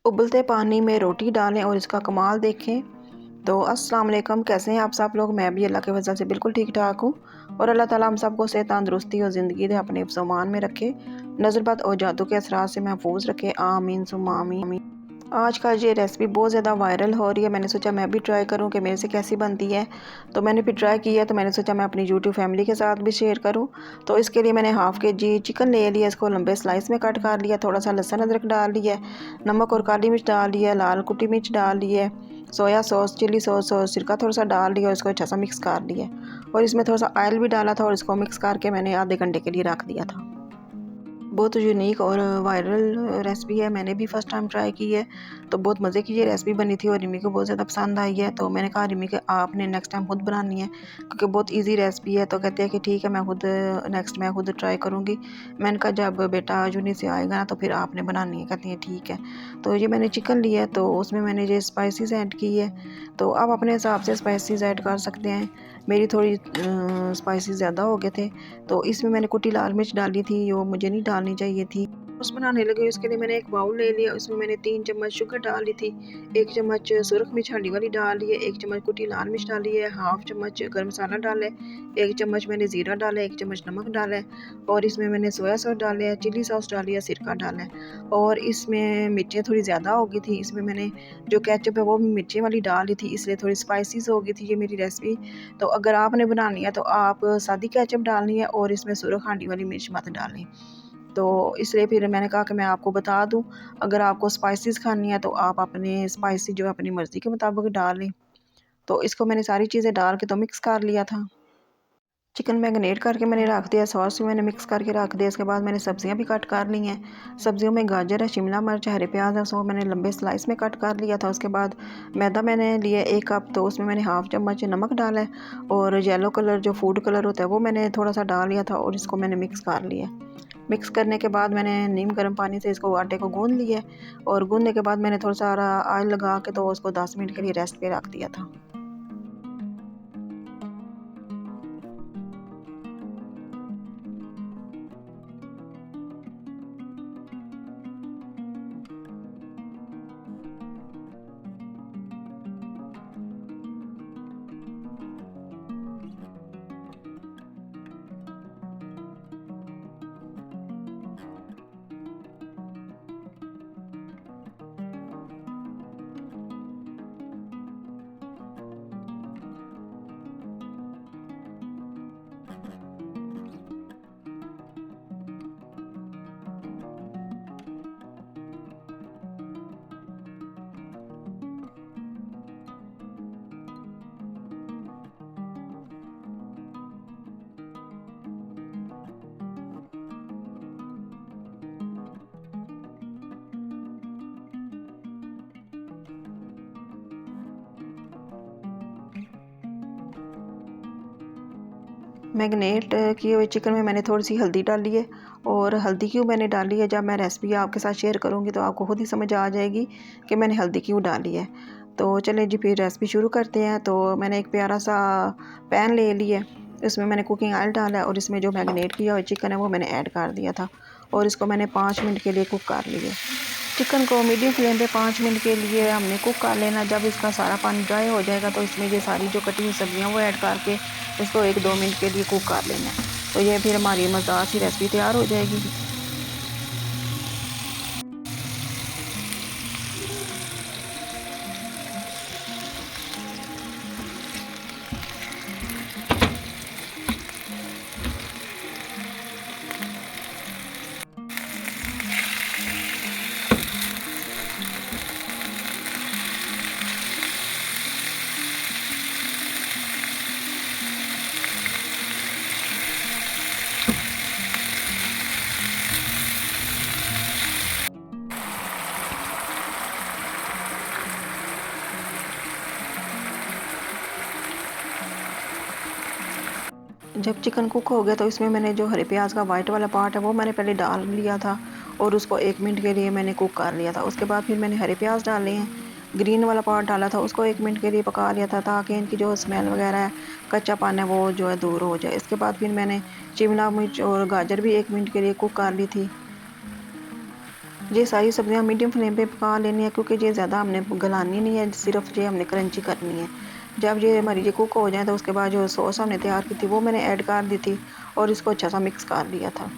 उबलते पानी में रोटी डालें और इसका कमाल देखें। तो अस्सलाम वालेकुम, कैसे हैं आप सब लोग। मैं भी अल्लाह के फजल से बिल्कुल ठीक ठाक हूँ और अल्लाह ताला हम सबको सेहत तंदुरुस्ती और ज़िंदगी दे, अपने फ़मान में रखे, नज़रबद और जादू के असरात से महफूज रखे, आमीन सुम्मा आमीन। आज का ये रेसिपी बहुत ज़्यादा वायरल हो रही है। मैंने सोचा मैं भी ट्राई करूं कि मेरे से कैसी बनती है। तो मैंने फिर ट्राई किया, तो मैंने सोचा मैं अपनी यूट्यूब फैमिली के साथ भी शेयर करूं। तो इसके लिए मैंने हाफ़ के जी चिकन ले लिया, इसको लंबे स्लाइस में कट कर लिया, थोड़ा सा लहसुन अदरक डाल लिया, नमक और काली मिर्च डाल लिया, लाल कुटी मिर्च डाल ली है, सोया सॉस, चिली सॉस और सिरका थोड़ा सा डाल लिया और इसको अच्छा सा मिक्स कर लिया और इसमें थोड़ा सा ऑयल भी डाला था और इसको मिक्स करके मैंने आधे घंटे के लिए रख दिया था। बहुत यूनिक और वायरल रेसिपी है, मैंने भी फ़र्स्ट टाइम ट्राई की है। तो बहुत मज़े की ये रेसिपी बनी थी और रिमी को बहुत ज़्यादा पसंद आई है। तो मैंने कहा रिमी के आपने नेक्स्ट टाइम खुद बनानी है क्योंकि बहुत इजी रेसिपी है। तो कहते हैं कि ठीक है, मैं खुद ट्राई करूँगी। मैंने कहा जब बेटा यूनी से आएगा ना तो फिर आपने बनानी है। कहती है ठीक है। तो ये मैंने चिकन लिया है, तो उसमें मैंने ये स्पाइसेस ऐड की है। तो आप अपने हिसाब से स्पाइसेस ऐड कर सकते हैं। मेरी थोड़ी स्पाइसेस ज़्यादा हो गए थे, तो इसमें मैंने कुटी लाल मिर्च डाली थी, जो मुझे नहीं डालनी चाहिए थी। सॉस बनाने लगे, इसके लिए मैंने एक बाउल ले लिया, उसमें मैंने 3 चम्मच शुगर डाल ली थी, 1 चम्मच सुरख मिर्च हल्दी वाली डाल ली है, 1 चम्मच कुटी लाल मिर्च डाली है, हाफ चम्मच गर्म मसाला डाला है, 1 चम्मच मैंने ज़ीरा डाला है, 1 चम्मच नमक डाला है और इसमें मैंने सोया सॉस डाले है, चिली सॉस डाली है, सिरका डाला है और इसमें मिर्चें थोड़ी ज़्यादा हो गई थी। इसमें मैंने जो केचप है वो भी मिर्चें वाली डाल ली थी, इसलिए थोड़ी स्पाइसीज हो गई थी ये मेरी रेसिपी। तो अगर आपने बनानी है तो आप सादी केचप डालनी है और इसमें सुरख हांडी वाली मिर्च मत डालें। तो इसलिए फिर मैंने कहा कि मैं आपको बता दूं, अगर आपको स्पाइसेस खानी है तो आप अपने स्पाइसी जो है अपनी मर्ज़ी के मुताबिक डाल लें। तो इसको मैंने सारी चीज़ें डाल के तो मिक्स कर लिया था। चिकन मैरिनेट करके मैंने रख दिया, सॉस भी मैंने मिक्स करके रख दिया। इसके बाद मैंने सब्जियां भी कट कर ली हैं। सब्जियों में गाजर है, शिमला मिर्च, हरे प्याज है, उसको मैंने लंबे स्लाइस में कट कर लिया था। उसके बाद मैदा मैंने लिया 1 कप, तो उसमें मैंने हाफ चम्मच नमक डाला है और येलो कलर जो फूड कलर होता है वो मैंने थोड़ा सा डाल लिया था और इसको मैंने मिक्स कर लिया। मिक्स करने के बाद मैंने नीम गर्म पानी से इसको आटे को गूंद लिया और गूंदने के बाद मैंने थोड़ा सा ऑयल लगा के तो उसको 10 मिनट के लिए रेस्ट पे रख दिया था। मैरिनेट किए हुए चिकन में मैंने थोड़ी सी हल्दी डाली है और हल्दी क्यों मैंने डाली है, जब मैं रेसिपी आपके साथ शेयर करूंगी तो आपको खुद ही समझ आ जाएगी कि मैंने हल्दी क्यों डाली है। तो चलिए जी फिर रेसिपी शुरू करते हैं। तो मैंने एक प्यारा सा पैन ले लिया, इसमें मैंने कुकिंग ऑयल डाला है और इसमें जो मैरिनेट किया हुआ चिकन है वो मैंने ऐड कर दिया था और इसको मैंने 5 मिनट के लिए कुक कर लिया। चिकन को मीडियम फ्लेम पे 5 मिनट के लिए हमने कुक कर लेना। जब इसका सारा पानी ड्राई हो जाएगा तो इसमें ये सारी जो कटी हुई सब्जियां वो ऐड करके इसको 1-2 मिनट के लिए कुक कर लेना है। तो ये फिर हमारी मज़ेदार सी रेसिपी तैयार हो जाएगी। जब चिकन कुक हो गया तो इसमें मैंने जो हरे प्याज का वाइट वाला पार्ट है वो मैंने पहले डाल लिया था और उसको 1 मिनट के लिए मैंने कुक कर लिया था। उसके बाद फिर मैंने हरे प्याज डाले हैं, ग्रीन वाला पार्ट डाला था, उसको 1 मिनट के लिए पका लिया था ताकि इनकी जो स्मेल वगैरह है, कच्चापन है, वो जो है दूर हो जाए। इसके बाद फिर मैंने शिमला मिर्च और गाजर भी 1 मिनट के लिए कुक कर ली थी। ये सारी सब्जियां मीडियम फ्लेम पे पका लेनी है, क्योंकि ये ज़्यादा हमने गलानी नहीं है, सिर्फ ये हमने क्रंची करनी है। जब ये हमारी ये कुक हो जाए तो उसके बाद जो सॉस हमने तैयार की थी वो मैंने ऐड कर दी थी और इसको अच्छा सा मिक्स कर लिया था।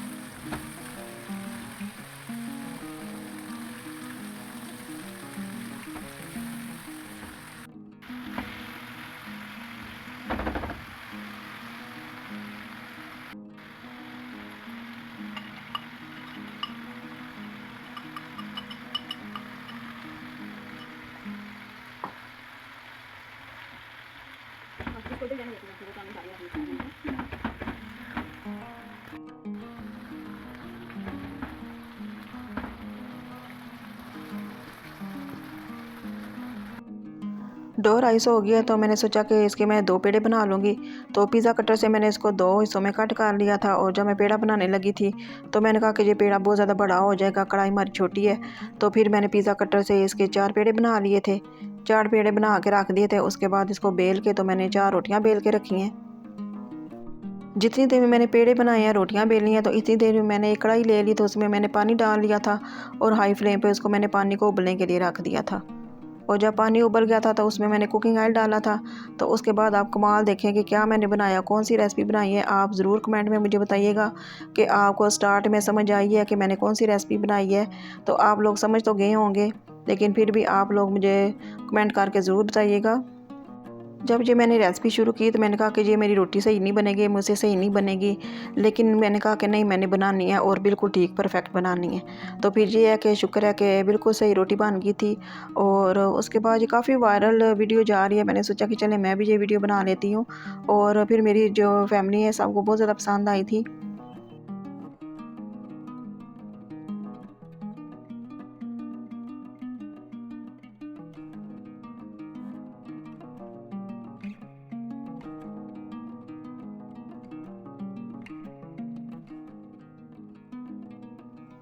डो राइस हो गया तो मैंने सोचा कि इसके मैं 2 पेड़े बना लूँगी। तो पिज़्ज़ा कटर से मैंने इसको 2 हिस्सों में कट कर लिया था और जब मैं पेड़ा बनाने लगी थी तो मैंने कहा कि ये पेड़ा बहुत ज़्यादा बड़ा हो जाएगा, कढ़ाई हमारी छोटी है। तो फिर मैंने पिज़्ज़ा कटर से इसके 4 पेड़े बना लिए थे। 4 पेड़े बना के रख दिए थे। उसके बाद इसको बेल के तो मैंने 4 रोटियाँ बेल के रखी हैं। जितनी देर में मैंने पेड़े बनाए हैं, रोटियां बेली हैं, तो इतनी देर में मैंने एक कढ़ाई ले ली, तो उसमें मैंने पानी डाल लिया था और हाई फ्लेम पे उसको मैंने पानी को उबलने के लिए रख दिया था। और जब पानी उबल गया था तो उसमें मैंने कुकिंग ऑयल डाला था। तो उसके बाद आप कमाल देखें कि क्या मैंने बनाया, कौन सी रेसिपी बनाई है। आप ज़रूर कमेंट में मुझे बताइएगा कि आपको स्टार्ट में समझ आई है कि मैंने कौन सी रेसिपी बनाई है। तो आप लोग समझ तो गए होंगे, लेकिन फिर भी आप लोग मुझे कमेंट करके ज़रूर बताइएगा। जब ये मैंने रेसिपी शुरू की तो मैंने कहा कि ये मेरी रोटी सही नहीं बनेगी, मुझसे सही नहीं बनेगी, लेकिन मैंने कहा कि नहीं, मैंने बनानी है और बिल्कुल ठीक परफेक्ट बनानी है। तो फिर ये है कि शुक्र है कि बिल्कुल सही रोटी बन गई थी। और उसके बाद ये काफ़ी वायरल वीडियो जा रही है। मैंने सोचा कि चले मैं भी ये वीडियो बना लेती हूँ, और फिर मेरी जो फैमिली है सबको बहुत ज़्यादा पसंद आई थी।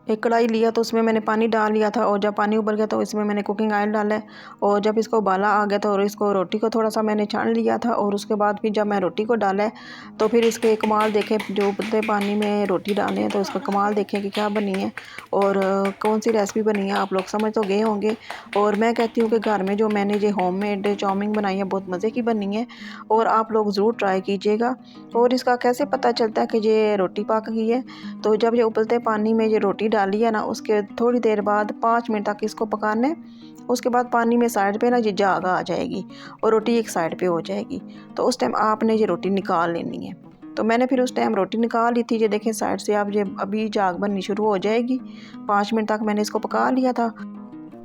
एक कढ़ाई लिया तो उसमें मैंने पानी डाल लिया था, और जब पानी उबल गया तो इसमें मैंने कुकिंग ऑयल डाला है। और जब इसको उबाला आ गया तो और इसको रोटी को थोड़ा सा मैंने छान लिया था, और उसके बाद फिर जब मैं रोटी को डाला है तो फिर इसके कमाल देखें, जो उबलते पानी में रोटी डालें हैं तो उसका कमाल देखें कि क्या बनी है और कौन सी रेसिपी बनी है। आप लोग समझ तो गए होंगे। और मैं कहती हूँ कि घर में जो मैंने जो होममेड चाउमीन बनाई है बहुत मज़े की बनी है, और आप लोग ज़रूर ट्राई कीजिएगा। और इसका कैसे पता चलता है कि ये रोटी पक गई है, तो जब ये उबलते पानी में ये रोटी डाली है ना, उसके थोड़ी देर बाद 5 मिनट तक इसको पकाना है। उसके बाद पानी में साइड पे ना ये झाग आ जाएगी और रोटी एक साइड पे हो जाएगी। तो उस टाइम आपने ये रोटी निकाल लेनी है। तो मैंने फिर उस टाइम रोटी निकाल ली थी। ये देखें साइड से अब ये अभी झाग बननी शुरू हो जाएगी। 5 मिनट तक मैंने इसको पका लिया था।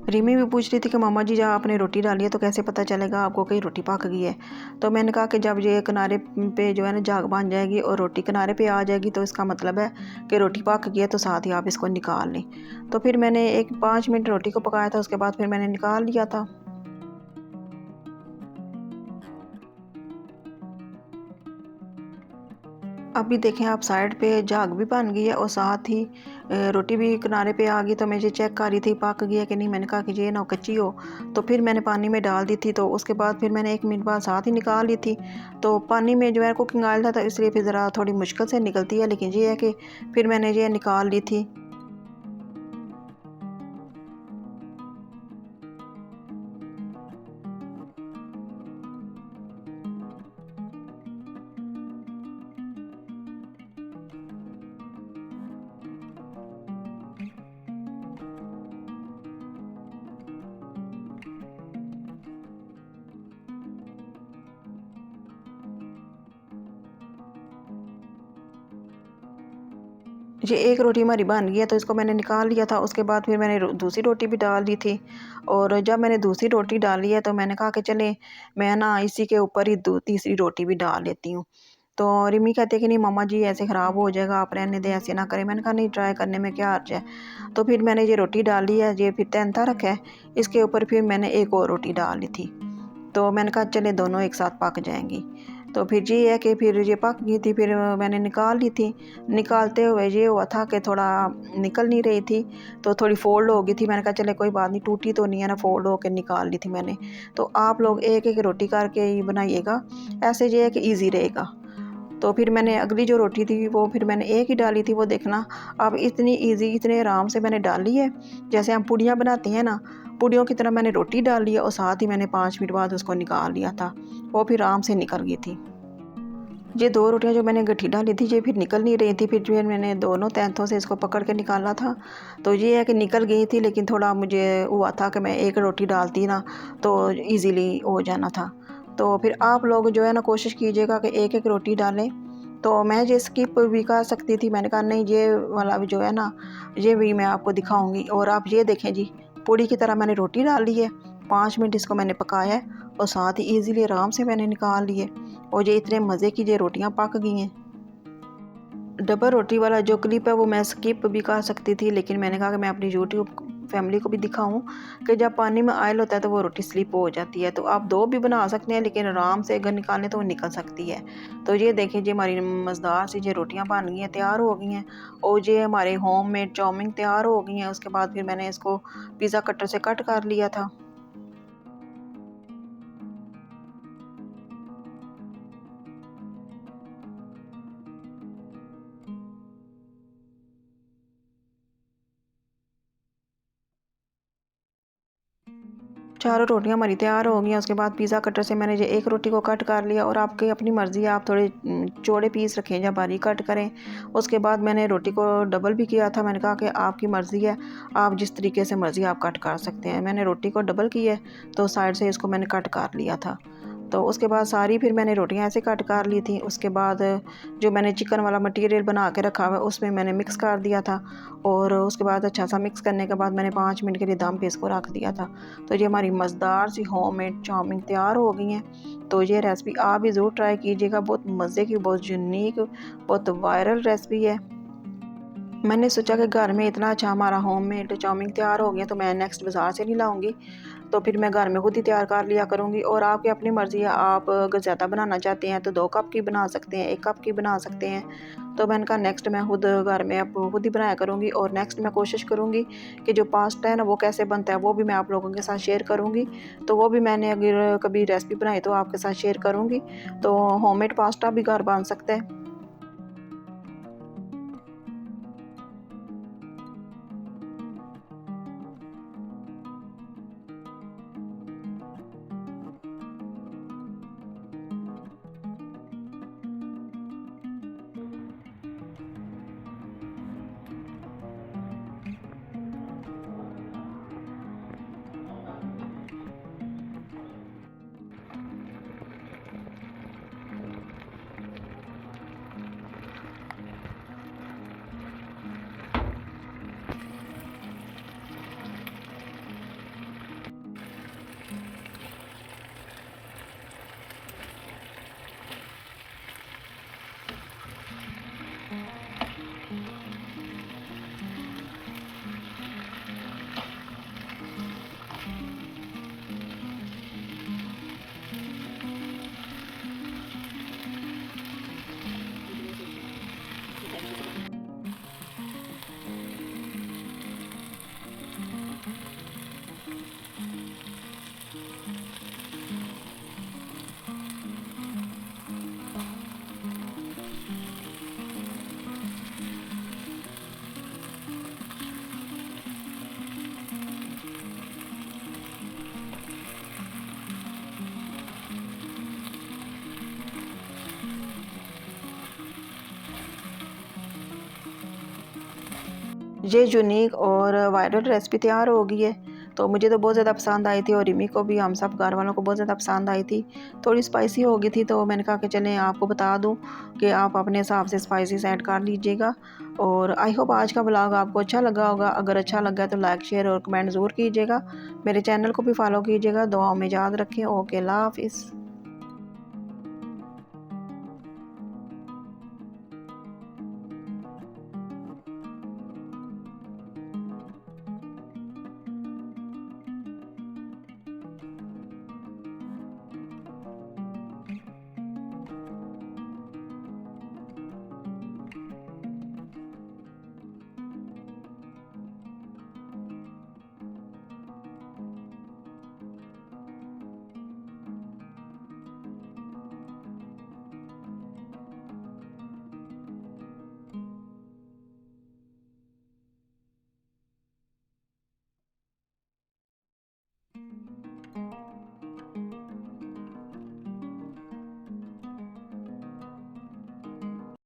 रिमी भी पूछ रही थी कि मामा जी जब आपने रोटी डाली है तो कैसे पता चलेगा आपको कि रोटी पक गई है। तो मैंने कहा कि जब ये किनारे पे जो है ना झाग बन जाएगी और रोटी किनारे पे आ जाएगी तो इसका मतलब है कि रोटी पक गई है, तो साथ ही आप इसको निकाल लें। तो फिर मैंने एक 5 मिनट रोटी को पकाया था, उसके बाद फिर मैंने निकाल लिया था। अभी देखें आप साइड पे झाग भी बन गई है और साथ ही रोटी भी किनारे पे आ गई। तो मैं ये चेक कर रही थी पक गई है कि नहीं। मैंने कहा कि ये ना कच्ची हो। तो फिर मैंने पानी में डाल दी थी, तो उसके बाद फिर मैंने 1 मिनट बाद साथ ही निकाल ली थी। तो पानी में जो है कुकिंग ऑयल था तो इसलिए फिर ज़रा थोड़ी मुश्किल से निकलती है, लेकिन ये है कि फिर मैंने ये निकाल ली थी। ये एक रोटी हमारी बन गई है तो इसको मैंने निकाल लिया था। उसके बाद फिर मैंने दूसरी रोटी भी डाल दी थी। और जब मैंने दूसरी रोटी डाली है तो मैंने कहा कि चले मैं ना इसी के ऊपर ही तीसरी रोटी भी डाल लेती हूँ। तो रिमी कहते कि नहीं मम्मा जी ऐसे ख़राब हो जाएगा, आप रहने दें, ऐसे ना करें। मैंने कहा नहीं, ट्राई करने में क्या हर्ज है। तो फिर मैंने ये रोटी डाली है, ये फिर तैनता रखा है। इसके ऊपर फिर मैंने एक और रोटी डाल ली थी। तो मैंने कहा चले दोनों एक साथ पक जाएंगी। तो फिर ये है कि फिर ये पक गई थी, फिर मैंने निकाल ली थी। निकालते हुए ये हुआ था कि थोड़ा निकल नहीं रही थी, तो थोड़ी फ़ोल्ड हो गई थी। मैंने कहा चले कोई बात नहीं, टूटी तो नहीं है ना, फ़ोल्ड होकर निकाल ली थी मैंने। तो आप लोग एक एक रोटी करके ही बनाइएगा, ऐसे ये है कि ईज़ी रहेगा। तो फिर मैंने अगली जो रोटी थी वो फिर मैंने एक ही डाली थी। वो देखना अब इतनी ईज़ी इतने आराम से मैंने डाली है, जैसे हम पूड़ियाँ बनाती हैं ना, पूड़ियों की तरह मैंने रोटी डाल ली है और साथ ही मैंने 5 मिनट बाद उसको निकाल लिया था। वो फिर आराम से निकल गई थी। ये 2 रोटियाँ जो मैंने गट्ठी डाली थी ये फिर निकल नहीं रही थी, फिर जो है मैंने दोनों तैंथों से इसको पकड़ के निकाला था। तो ये है कि निकल गई थी, लेकिन थोड़ा मुझे हुआ था कि मैं एक रोटी डालती ना तो ईज़िली हो जाना था। तो फिर आप लोग जो है ना कोशिश कीजिएगा कि एक-एक रोटी डालें। तो मैं ये स्किप भी कर सकती थी, मैंने कहा नहीं ये वाला भी जो है ना ये भी मैं आपको दिखाऊँगी। और आप ये देखें जी, पूड़ी की तरह मैंने रोटी डाल ली है, 5 मिनट इसको मैंने पकाया है और साथ ही ईज़िली आराम से मैंने निकाल लिए और ये इतने मज़े की ये रोटियाँ पक गई हैं। डबल रोटी वाला जो क्लिप है वो मैं स्किप भी कर सकती थी, लेकिन मैंने कहा कि मैं अपनी यूट्यूब फैमिली को भी दिखाऊं कि जब पानी में ऑयल होता है तो वो रोटी स्लिप हो जाती है। तो आप 2 भी बना सकते हैं, लेकिन आराम से अगर निकालें तो वो निकल सकती है। तो ये देखिए जी हमारी मज़ेदार सी ये रोटियां बन गई हैं, तैयार हो गई हैं और ये हमारे होममेड चाउमीन तैयार हो गई हैं। उसके बाद फिर मैंने इसको पिज़्ज़ा कटर से कट कर लिया था। चारों रोटियां हमारी तैयार हो गई हैं। उसके बाद पिज़्ज़ा कटर से मैंने ये एक रोटी को कट कर लिया और आपकी अपनी मर्ज़ी है, आप थोड़े चौड़े पीस रखें या बारीक कट करें। उसके बाद मैंने रोटी को डबल भी किया था, मैंने कहा कि आपकी मर्ज़ी है, आप जिस तरीके से मर्ज़ी आप कट कर सकते हैं। मैंने रोटी को डबल की है तो साइड से इसको मैंने कट कर लिया था। तो उसके बाद सारी फिर मैंने रोटियां ऐसे कट कर ली थी। उसके बाद जो मैंने चिकन वाला मटेरियल बना के रखा हुआ है उसमें मैंने मिक्स कर दिया था और उसके बाद अच्छा सा मिक्स करने के बाद मैंने 5 मिनट के लिए दम पे इसको रख दिया था। तो ये हमारी मज़ेदार सी होममेड चाउमीन तैयार हो गई हैं। तो ये रेसिपी आप भी ज़रूर ट्राई कीजिएगा, बहुत मज़े की, बहुत यूनिक, बहुत वायरल रेसिपी है। मैंने सोचा कि घर में इतना अच्छा हमारा होममेड चाउमीन तैयार हो गया तो मैं नेक्स्ट बाज़ार से नहीं लाऊंगी, तो फिर मैं घर में खुद ही तैयार कर लिया करूँगी। और आपकी अपनी मर्ज़ी है, आप अगर ज़्यादा बनाना चाहते हैं तो 2 कप की बना सकते हैं, 1 कप की बना सकते हैं। तो मैंने कहा नेक्स्ट मैं खुद घर में अब खुद ही बनाया करूँगी और नेक्स्ट मैं कोशिश करूँगी कि जो पास्ता है ना वो कैसे बनता है वो भी मैं आप लोगों के साथ शेयर करूँगी। तो वो भी मैंने अगर कभी रेसिपी बनाई तो आपके साथ शेयर करूँगी। तो होममेड पास्ता भी घर बन सकता है। ये यूनिक और वायरल रेसिपी तैयार हो गई है। तो मुझे तो बहुत ज़्यादा पसंद आई थी और रिमी को भी, हम सब घर वालों को बहुत ज़्यादा पसंद आई थी। थोड़ी स्पाइसी हो गई थी तो मैंने कहा कि चलें आपको बता दूं कि आप अपने हिसाब से स्पाइसेस ऐड कर लीजिएगा। और आई होप आज का ब्लॉग आपको अच्छा लगा होगा। अगर अच्छा लगा तो लाइक शेयर और कमेंट ज़रूर कीजिएगा। मेरे चैनल को भी फॉलो कीजिएगा। दुआओं में याद रखें। ओके, अल्लाह हाफिज़।